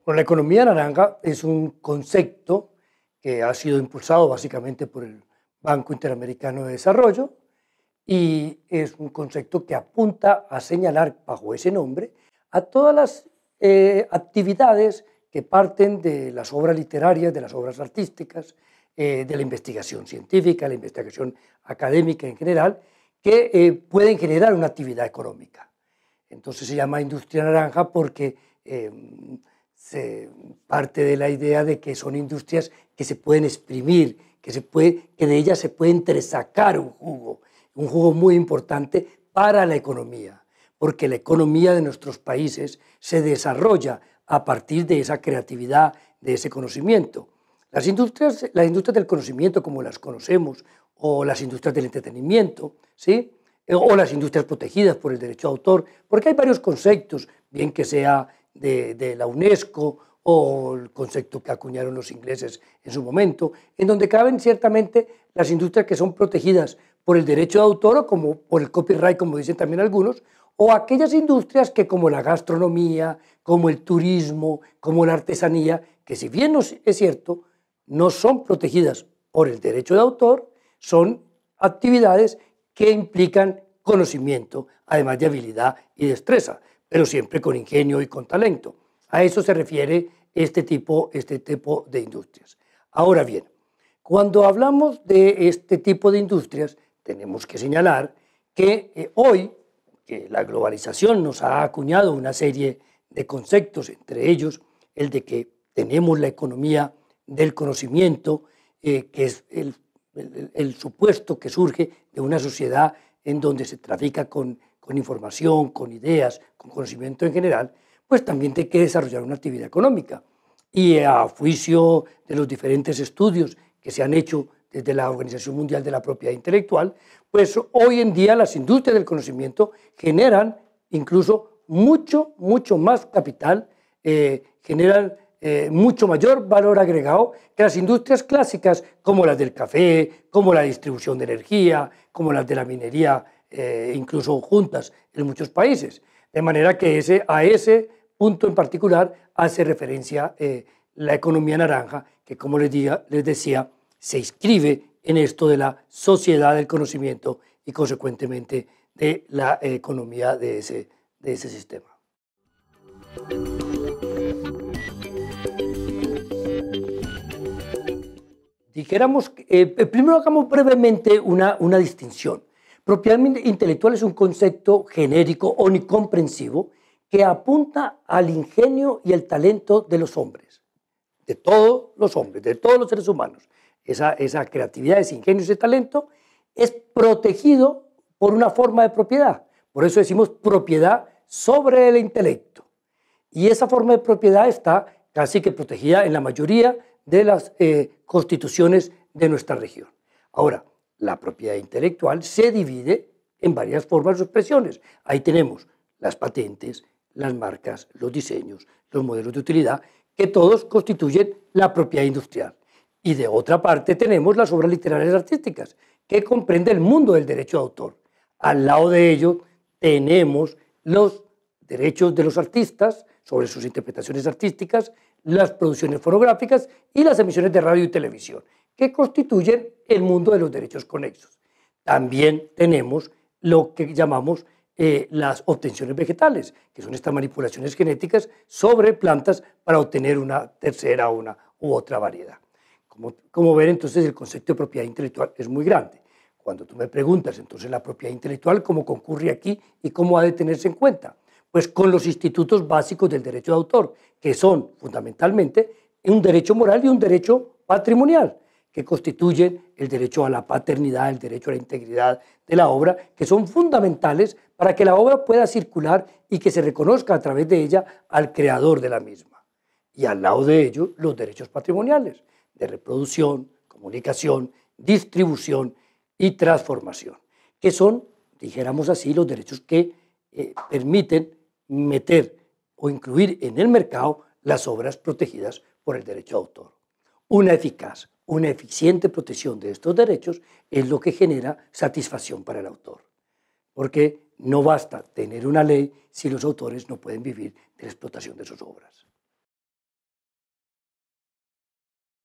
Bueno, la economía naranja es un concepto que ha sido impulsado básicamente por el Banco Interamericano de Desarrollo y es un concepto que apunta a señalar bajo ese nombre a todas las actividades que parten de las obras literarias, de las obras artísticas, de la investigación científica, la investigación académica en general, que pueden generar una actividad económica. Entonces se llama industria naranja porque se parte de la idea de que son industrias que se pueden exprimir, que de ellas se puede entresacar un jugo muy importante para la economía, porque la economía de nuestros países se desarrolla a partir de esa creatividad, de ese conocimiento. Las industrias del conocimiento, como las conocemos, o las industrias del entretenimiento, ¿sí?, o las industrias protegidas por el derecho de autor, porque hay varios conceptos, bien que sea de la UNESCO o el concepto que acuñaron los ingleses en su momento, en donde caben ciertamente las industrias que son protegidas por el derecho de autor o como por el copyright, como dicen también algunos, o aquellas industrias que como la gastronomía, como el turismo, como la artesanía, que si bien es cierto, no son protegidas por el derecho de autor, son actividades que implican conocimiento, además de habilidad y destreza, pero siempre con ingenio y con talento. A eso se refiere este tipo de industrias. Ahora bien, cuando hablamos de este tipo de industrias, tenemos que señalar que hoy, que la globalización nos ha acuñado una serie de conceptos, entre ellos el de que tenemos la economía del conocimiento, que es el supuesto que surge de una sociedad en donde se trafica con información, con ideas, con conocimiento en general, pues también tiene que desarrollar una actividad económica. Y a juicio de los diferentes estudios que se han hecho desde la Organización Mundial de la Propiedad Intelectual, pues hoy en día las industrias del conocimiento generan incluso mucho más capital, generan mucho mayor valor agregado que las industrias clásicas como las del café, como la distribución de energía, como las de la minería, incluso juntas en muchos países. De manera que a ese punto en particular hace referencia la economía naranja, que como les decía, se inscribe en esto de la sociedad del conocimiento y consecuentemente de la economía de ese sistema. Dijéramos, primero hagamos brevemente una distinción. Propiedad intelectual es un concepto genérico, omnicomprensivo, que apunta al ingenio y el talento de los hombres, de todos los hombres, de todos los seres humanos. Esa creatividad, ese ingenio, ese talento es protegido por una forma de propiedad. Por eso decimos propiedad sobre el intelecto. Y esa forma de propiedad está casi que protegida en la mayoría de las constituciones de nuestra región. Ahora, la propiedad intelectual se divide en varias formas o expresiones. Ahí tenemos las patentes, las marcas, los diseños, los modelos de utilidad, que todos constituyen la propiedad industrial. Y de otra parte tenemos las obras literarias artísticas, que comprende el mundo del derecho de autor. Al lado de ello tenemos los derechos de los artistas sobre sus interpretaciones artísticas, las producciones fonográficas y las emisiones de radio y televisión, que constituyen el mundo de los derechos conexos. También tenemos lo que llamamos las obtenciones vegetales, que son estas manipulaciones genéticas sobre plantas para obtener una tercera u otra variedad. Como ven, entonces el concepto de propiedad intelectual es muy grande. Cuando tú me preguntas, entonces la propiedad intelectual, ¿cómo concurre aquí y cómo ha de tenerse en cuenta? Pues con los institutos básicos del derecho de autor, que son fundamentalmente un derecho moral y un derecho patrimonial, que constituyen el derecho a la paternidad, el derecho a la integridad de la obra, que son fundamentales para que la obra pueda circular y que se reconozca a través de ella al creador de la misma. Y al lado de ello, los derechos patrimoniales, de reproducción, comunicación, distribución y transformación, que son, dijéramos así, los derechos que permiten meter o incluir en el mercado las obras protegidas por el derecho de autor. Una eficaz, una eficiente protección de estos derechos es lo que genera satisfacción para el autor, porque no basta tener una ley si los autores no pueden vivir de la explotación de sus obras.